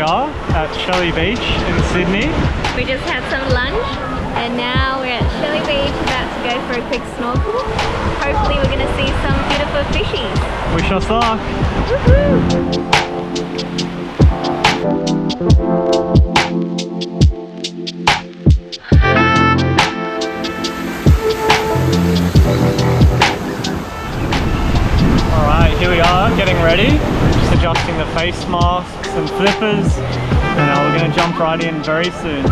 are at Shelly Beach in Sydney. We just had some lunch and now we're at Shelly Beach about to go for a quick snorkel. Hopefully we're going to see some beautiful fishies. Wish us luck. Woohoo! Alright, here we are getting ready. Just adjusting the face masks and flippers. And we're going to jump right in very soon.